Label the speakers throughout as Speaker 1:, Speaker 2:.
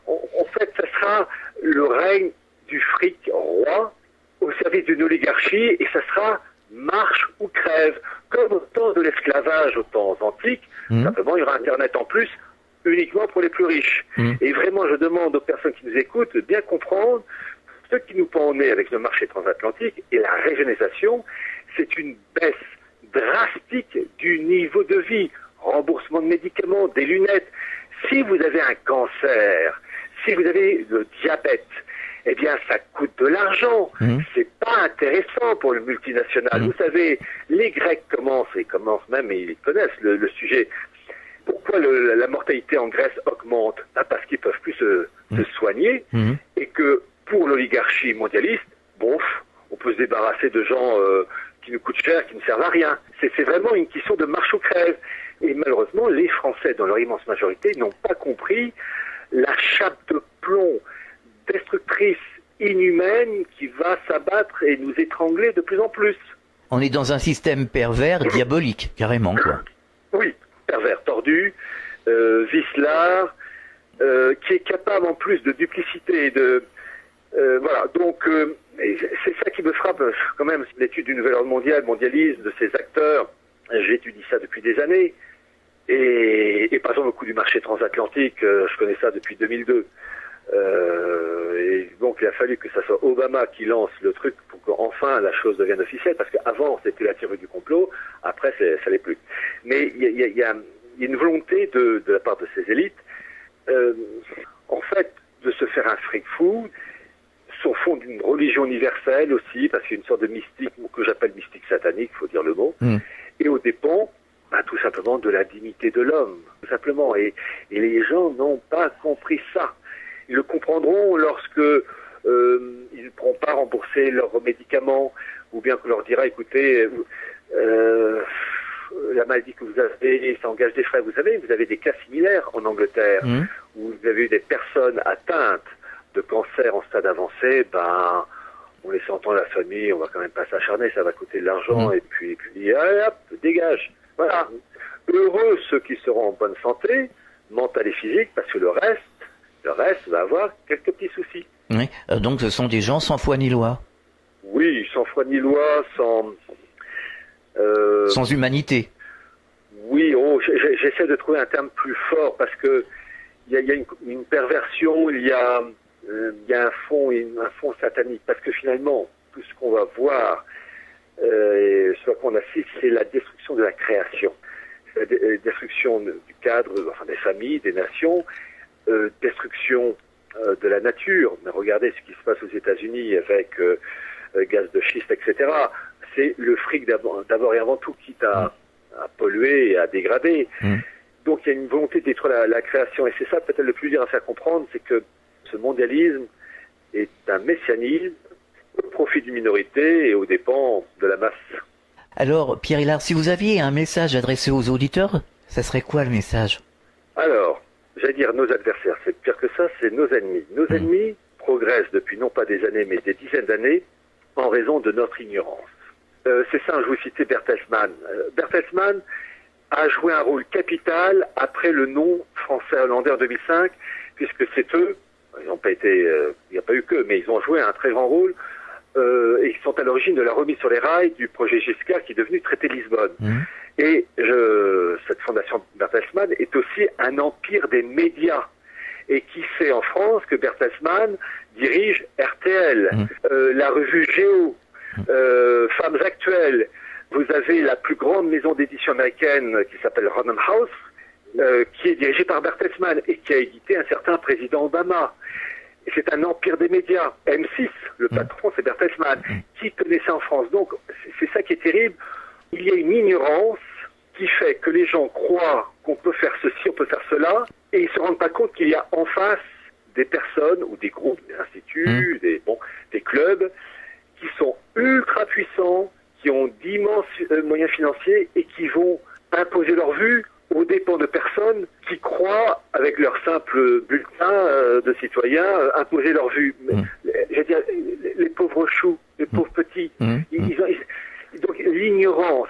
Speaker 1: En fait, ça sera le règne du fric roi au service d'une oligarchie, et ça sera marche ou crève, comme au temps de l'esclavage aux temps antiques. Simplement, il y aura Internet en plus, uniquement pour les plus riches. Et vraiment, je demande aux personnes qui nous écoutent de bien comprendre ce qui nous pend au nez avec le marché transatlantique et la régionalisation, c'est une baisse drastique du niveau de vie, remboursement de médicaments, des lunettes. Si vous avez un cancer, si vous avez le diabète, eh bien, ça coûte de l'argent. C'est pas intéressant pour le multinational. Vous savez, les Grecs commencent même, et ils connaissent le sujet. Pourquoi la mortalité en Grèce augmente? Parce qu'ils peuvent plus se soigner, et que pour l'oligarchie mondialiste, on peut se débarrasser de gens qui nous coûtent cher, qui ne servent à rien. C'est vraiment une question de marche ou crève. Et malheureusement, les Français, dans leur immense majorité, n'ont pas compris la chape de plomb destructrice, inhumaine, qui va s'abattre et nous étrangler de plus en plus.
Speaker 2: On est dans un système pervers, diabolique, carrément, quoi.
Speaker 1: Oui, pervers, tordu, vicelard, qui est capable en plus de duplicité et de... voilà, donc c'est ça qui me frappe quand même, l'étude du nouvel ordre mondial, mondialisme, de ces acteurs. J'étudie ça depuis des années. Et par exemple, au coup du marché transatlantique, je connais ça depuis 2002. Et donc, il a fallu que ça soit Obama qui lance le truc pour qu'enfin la chose devienne officielle, parce qu'avant, c'était la théorie du complot, après, ça l'est plus. Mais il y a une volonté de la part de ces élites, en fait, de se faire un fric fou, sur fond d'une religion universelle aussi, parce qu'il y a une sorte de mystique, que j'appelle mystique satanique, il faut dire le mot, et aux dépens, tout simplement, de la dignité de l'homme, tout simplement. Et les gens n'ont pas compris ça. Ils le comprendront lorsque ils ne pourront pas rembourser leurs médicaments, ou bien qu'on leur dira, écoutez, la maladie que vous avez, ça engage des frais. Vous savez, vous avez des cas similaires en Angleterre, où vous avez eu des personnes atteintes de cancer en stade avancé, on laisse entendre la famille, on va quand même pas s'acharner, ça va coûter de l'argent, et puis hop, dégage. Voilà. Heureux ceux qui seront en bonne santé, mentale et physique, parce que le reste va avoir quelques petits soucis.
Speaker 2: Oui. Donc ce sont des gens sans foi ni loi.
Speaker 1: Oui, sans foi ni loi,
Speaker 2: sans humanité.
Speaker 1: Oui, j'essaie de trouver un terme plus fort, parce que il y a une perversion, il y a un fond satanique, parce que finalement, tout ce qu'on va voir, soit qu'on assiste, c'est la destruction de la création, la destruction du cadre, enfin des familles, des nations, destruction de la nature. Mais regardez ce qui se passe aux États-Unis avec gaz de schiste, etc. C'est le fric d'abord et avant tout, quitte à polluer et à dégrader. Donc il y a une volonté de détruire la création, et c'est ça peut-être le plus dur à faire comprendre, c'est que ce mondialisme est un messianisme au profit d'une minorité et aux dépens de la masse.
Speaker 2: Alors, Pierre Hillard, si vous aviez un message adressé aux auditeurs, ça serait quoi le message?
Speaker 1: Alors, j'allais dire nos adversaires, c'est pire que ça, c'est nos ennemis. Nos ennemis progressent depuis non pas des années, mais des dizaines d'années, en raison de notre ignorance. C'est ça, je vous citais Bertelsmann. Bertelsmann a joué un rôle capital après le non français-hollandais en 2005, puisque c'est eux, ils n'ont pas été, il n'y a pas eu qu'eux, mais ils ont joué un très grand rôle, et ils sont à l'origine de la remise sur les rails du projet Giscard qui est devenu traité de Lisbonne. Et cette fondation Bertelsmann est aussi un empire des médias. Et qui sait en France que Bertelsmann dirige RTL, la revue Géo, Femmes Actuelles. Vous avez la plus grande maison d'édition américaine qui s'appelle Random House, qui est dirigée par Bertelsmann et qui a édité un certain président Obama. Et c'est un empire des médias. M6, le patron, c'est Bertelsmann. Qui connaît ça en France? Donc, c'est ça qui est terrible. Il y a une ignorance qui fait que les gens croient qu'on peut faire ceci, on peut faire cela, et ils ne se rendent pas compte qu'il y a en face des personnes ou des groupes, des instituts, des clubs qui sont ultra puissants, qui ont d'immenses moyens financiers et qui vont imposer leur vue aux dépens de personnes qui croient, avec leur simple bulletin de citoyens, imposer leur vue. Je veux dire, les pauvres choux, les pauvres petits, donc l'ignorance,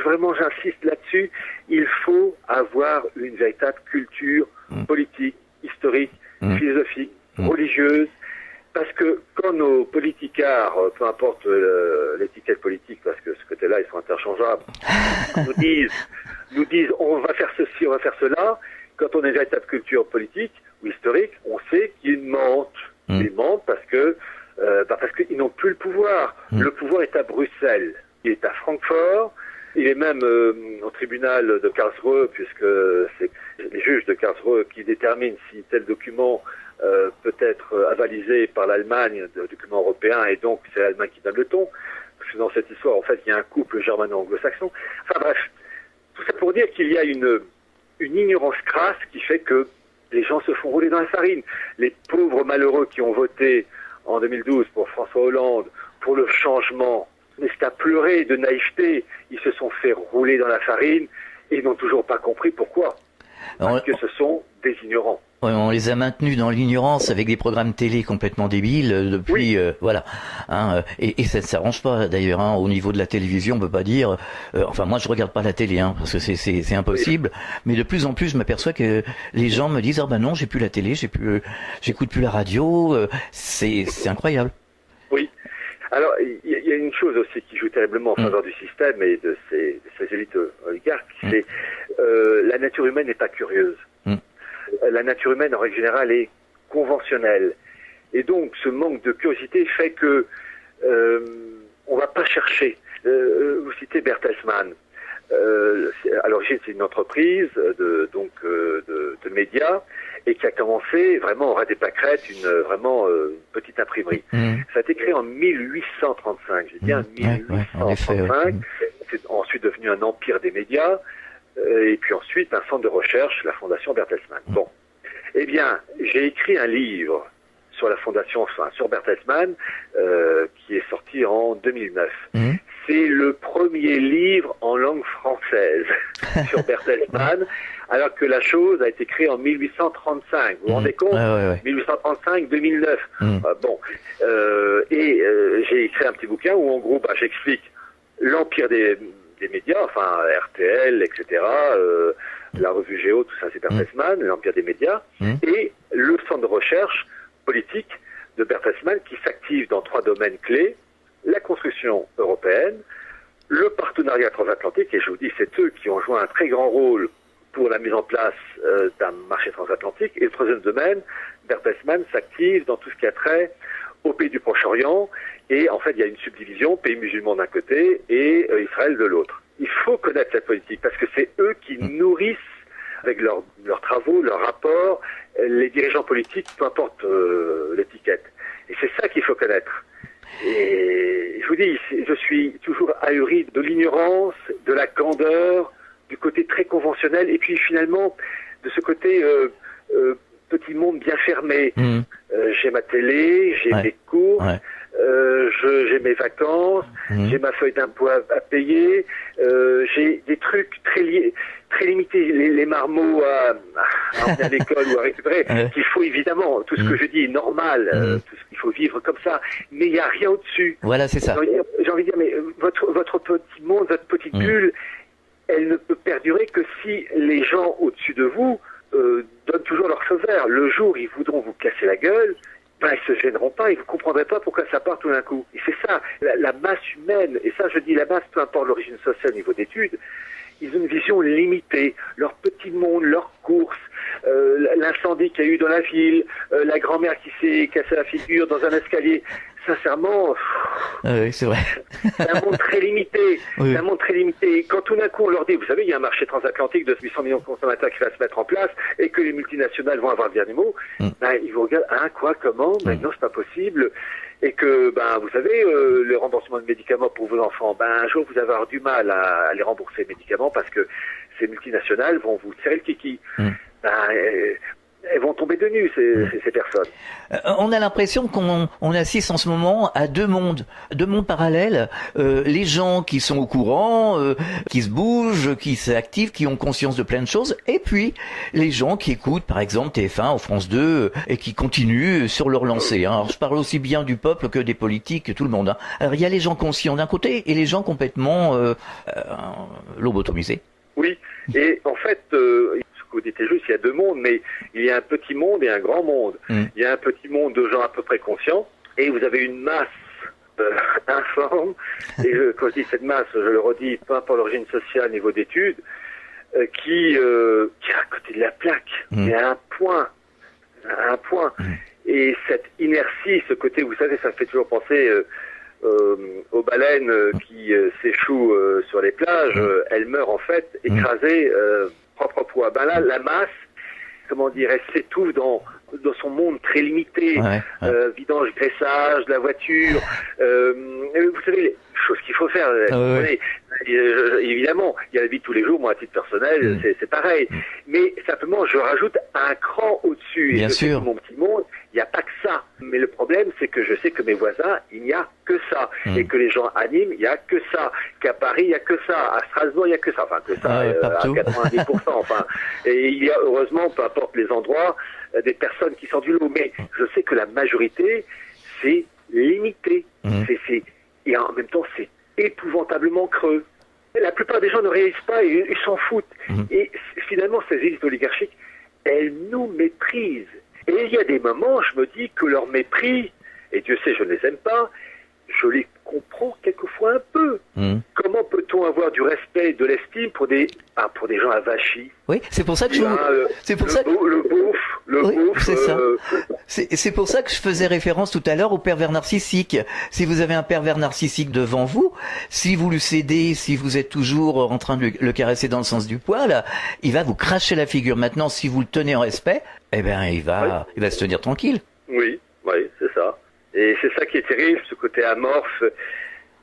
Speaker 1: vraiment j'insiste là-dessus, il faut avoir une véritable culture politique, historique, philosophiques, religieuses, parce que quand nos politicards, peu importe l'étiquette politique, parce que ce côté-là, ils sont interchangeables, nous disent on va faire ceci, on va faire cela, quand on a une véritable culture politique ou historique, on sait qu'ils mentent. Ils mentent parce qu'ils n'ont plus le pouvoir. Le pouvoir est à Bruxelles, il est à Francfort, il est même au tribunal de Karlsruhe, puisque c'est les juges de Karlsruhe qui déterminent si tel document peut être avalisé par l'Allemagne, de document européen, et donc c'est l'Allemagne qui donne le ton. Parce que dans cette histoire, en fait, il y a un couple germano-anglo-saxon. Enfin bref, tout ça pour dire qu'il y a une ignorance crasse qui fait que les gens se font rouler dans la farine. Les pauvres malheureux qui ont voté en 2012 pour François Hollande, pour le changement, mais c'est à pleurer de naïveté. Ils se sont fait rouler dans la farine et ils n'ont toujours pas compris pourquoi. Parce que ce sont des ignorants.
Speaker 2: On les a maintenus dans l'ignorance avec des programmes télé complètement débiles depuis, voilà. Et ça ne s'arrange pas d'ailleurs. Au niveau de la télévision, on peut pas dire. Enfin, moi, je regarde pas la télé, parce que c'est impossible. Mais de plus en plus, je m'aperçois que les gens me disent non, j'ai plus la télé, j'écoute plus la radio. C'est incroyable.
Speaker 1: Oui. Alors, il y a une chose aussi qui joue terriblement en faveur du système et de ces élites oligarques, c'est la nature humaine n'est pas curieuse. La nature humaine, en règle générale, est conventionnelle. Et donc, ce manque de curiosité fait que on va pas chercher. Vous citez Bertelsmann. À l'origine, c'est une entreprise de médias et qui a commencé vraiment au ras des pâquerettes, une petite imprimerie. Ça a été créé en 1835. J'ai bien 1835. C'est ensuite devenu un empire des médias. Et puis ensuite un centre de recherche, la Fondation Bertelsmann. Bon, eh bien, j'ai écrit un livre sur la Fondation, sur Bertelsmann, qui est sorti en 2009. C'est le premier livre en langue française sur Bertelsmann, alors que la chose a été créée en 1835. Vous vous rendez compte 1835-2009. J'ai écrit un petit bouquin où en gros, j'explique l'empire des médias, enfin RTL, etc., la revue Géo, tout ça c'est Bertelsmann, l'empire des médias, et le centre de recherche politique de Bertelsmann qui s'active dans 3 domaines clés: la construction européenne, le partenariat transatlantique, et je vous dis, c'est eux qui ont joué un très grand rôle pour la mise en place d'un marché transatlantique, et le 3e domaine, Bertelsmann s'active dans tout ce qui a trait au pays du Proche-Orient. Et en fait, il y a une subdivision, pays musulmans d'un côté et Israël de l'autre. Il faut connaître cette politique parce que c'est eux qui nourrissent, avec leurs travaux, leurs rapports, les dirigeants politiques, peu importe l'étiquette. Et c'est ça qu'il faut connaître. Et je vous dis, je suis toujours ahuri de l'ignorance, de la candeur, du côté très conventionnel, et puis finalement de ce côté petit monde bien fermé. J'ai ma télé, j'ai mes cours. J'ai mes vacances, j'ai ma feuille d'impôt à payer, j'ai des trucs très limités, les marmots à emmener à l'école ou à récupérer, qu'il faut évidemment, tout ce que je dis est normal, tout ce qu'il faut vivre comme ça, mais il n'y a rien au-dessus.
Speaker 2: Voilà, c'est ça.
Speaker 1: J'ai envie de dire, mais votre petit monde, votre petite bulle, elle ne peut perdurer que si les gens au-dessus de vous donnent toujours leur feu vert. Le jour où ils voudront vous casser la gueule, ils se gêneront pas, ils ne comprendrez pas pourquoi ça part tout d'un coup. Et c'est ça, la masse humaine, et ça je dis la masse, peu importe l'origine sociale au niveau d'études, ils ont une vision limitée, leur petit monde, leurs courses, l'incendie qu'il y a eu dans la ville, la grand-mère qui s'est cassée la figure dans un escalier. Sincèrement,
Speaker 2: oui, c'est vrai.
Speaker 1: C'est un monde très limité. C'est un monde très limité. Quand tout d'un coup on leur dit, vous savez, il y a un marché transatlantique de 800 millions de consommateurs qui va se mettre en place et que les multinationales vont avoir le dernier mot, ils vous regardent, quoi, comment? Non, c'est pas possible. Et que, vous savez, le remboursement de médicaments pour vos enfants, un jour vous allez avoir du mal à les rembourser les médicaments parce que ces multinationales vont vous tirer le kiki. Elles vont tomber de nues, ces personnes.
Speaker 2: On a l'impression qu'on assiste en ce moment à deux mondes parallèles. Les gens qui sont au courant, qui se bougent, qui s'activent, qui ont conscience de plein de choses, et puis les gens qui écoutent, par exemple, TF1 ou France 2, et qui continuent sur leur lancée. Alors, je parle aussi bien du peuple que des politiques, que tout le monde. Alors, il y a les gens conscients d'un côté, et les gens complètement lobotomisés.
Speaker 1: Oui, et en fait... vous dites juste, il y a deux mondes, mais il y a un petit monde et un grand monde. Il y a un petit monde de gens à peu près conscients, et vous avez une masse informe, et quand je dis cette masse, je le redis, peu importe l'origine sociale, niveau d'études, qui est à côté de la plaque, mais à un point. Et cette inertie, ce côté, vous savez, ça me fait toujours penser aux baleines qui s'échouent sur les plages, elles meurent en fait écrasées, propre poids. Ben là, la masse, comment dire, elle s'étouffe dans son monde très limité, vidange, graissage, la voiture, vous savez, les choses qu'il faut faire. Évidemment, il y a la vie de tous les jours, moi à titre personnel, c'est pareil. Mais simplement, je rajoute un cran au-dessus.
Speaker 2: Bien sûr.
Speaker 1: Mon petit monde, il n'y a pas que ça. Mais le problème, c'est que je sais que mes voisins, il n'y a que ça. Et que les gens animent, il n'y a que ça. Qu'à Paris, il n'y a que ça. À Strasbourg, il n'y a que ça. Enfin, que ça, à 90%. Enfin, et il y a, heureusement, peu importe les endroits, des personnes qui sortent du lot. Mais je sais que la majorité, c'est limité. Et en même temps, c'est épouvantablement creux. La plupart des gens ne réalisent pas et ils s'en foutent. Et finalement, ces élites oligarchiques, elles nous méprisent. Et il y a des moments, je me dis que leur mépris, et Dieu sait, je ne les aime pas, je les comprends quelquefois un peu. Comment peut-on avoir du respect et de l'estime pour des gens avachis?
Speaker 2: Oui, c'est pour ça que c'est pour ça que je faisais référence tout à l'heure au pervers narcissique. Si vous avez un pervers narcissique devant vous, si vous le cédez, si vous êtes toujours en train de le caresser dans le sens du poil, il va vous cracher la figure. Maintenant, si vous le tenez en respect, eh ben, il va se tenir tranquille.
Speaker 1: Oui, c'est ça. Et c'est ça qui est terrible, ce côté amorphe.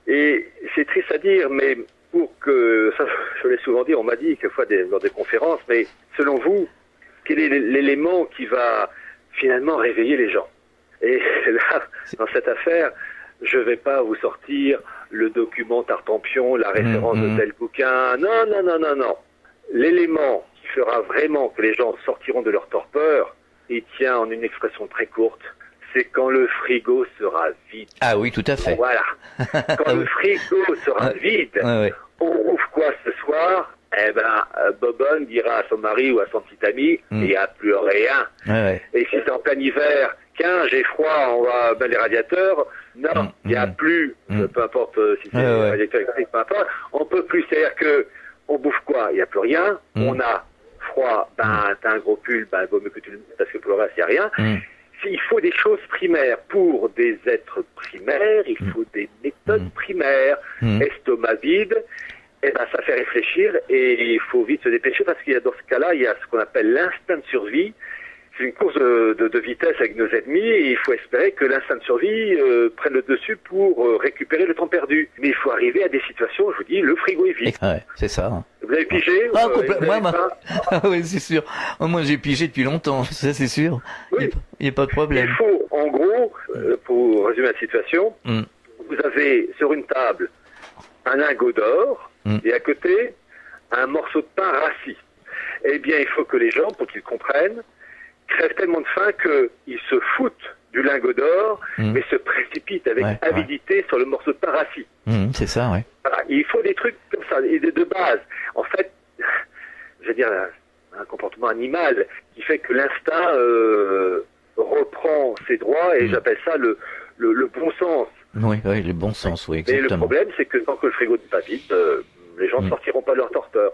Speaker 1: Et c'est triste à dire, mais pour que, ça je l'ai souvent dit, on m'a dit quelquefois dans des conférences, mais selon vous, quel est l'élément qui va finalement réveiller les gens? Et là, dans cette affaire, je vais pas vous sortir le document Tartampion, la référence de tel bouquin. Non. L'élément qui fera vraiment que les gens sortiront de leur torpeur, il tient en une expression très courte, c'est quand le frigo sera vide.
Speaker 2: Ah oui, tout à fait.
Speaker 1: Voilà. Quand le frigo sera vide, on ouvre quoi ce soir? Eh ben, Bobonne dira à son mari ou à son petit ami, il n'y a plus rien. Et si c'est en plein hiver, j'ai froid, on va les radiateurs. Non, il n'y a plus, peu importe si c'est radiateur électrique, peu importe, on peut plus. C'est-à-dire que on bouffe quoi? Il n'y a plus rien. On a froid, t'as un gros pull, il vaut mieux que tu le mettes parce que pour le reste, il n'y a rien. Il faut des choses primaires. Pour des êtres primaires, il faut des méthodes primaires. Estomac vide, ça fait réfléchir et il faut vite se dépêcher parce qu'il y a dans ce cas-là, il y a ce qu'on appelle l'instinct de survie. C'est une course de vitesse avec nos ennemis et il faut espérer que l'instinct de survie prenne le dessus pour récupérer le temps perdu. Mais il faut arriver à des situations, je vous dis, le frigo est vide.
Speaker 2: C'est ça.
Speaker 1: Vous avez pigé?
Speaker 2: Oui, c'est sûr. Moi, j'ai pigé depuis longtemps, ça c'est sûr. Il n'y a pas de problème.
Speaker 1: Il faut, en gros, pour résumer la situation, vous avez sur une table un lingot d'or et à côté un morceau de pain rassis. Eh bien, il faut que les gens, pour qu'ils comprennent, crèvent tellement de faim qu'ils se foutent du lingot d'or, mais se précipitent avec avidité sur le morceau de pain rassis.
Speaker 2: C'est ça, oui.
Speaker 1: Voilà, il faut des trucs comme ça, de base. En fait, je veux dire, un comportement animal qui fait que l'instinct reprend ses droits, et j'appelle ça le bon sens.
Speaker 2: Oui, le bon sens, oui, exactement.
Speaker 1: Mais le problème, c'est que tant que le frigo n'est pas vide, les gens ne sortiront pas de leur torpeur.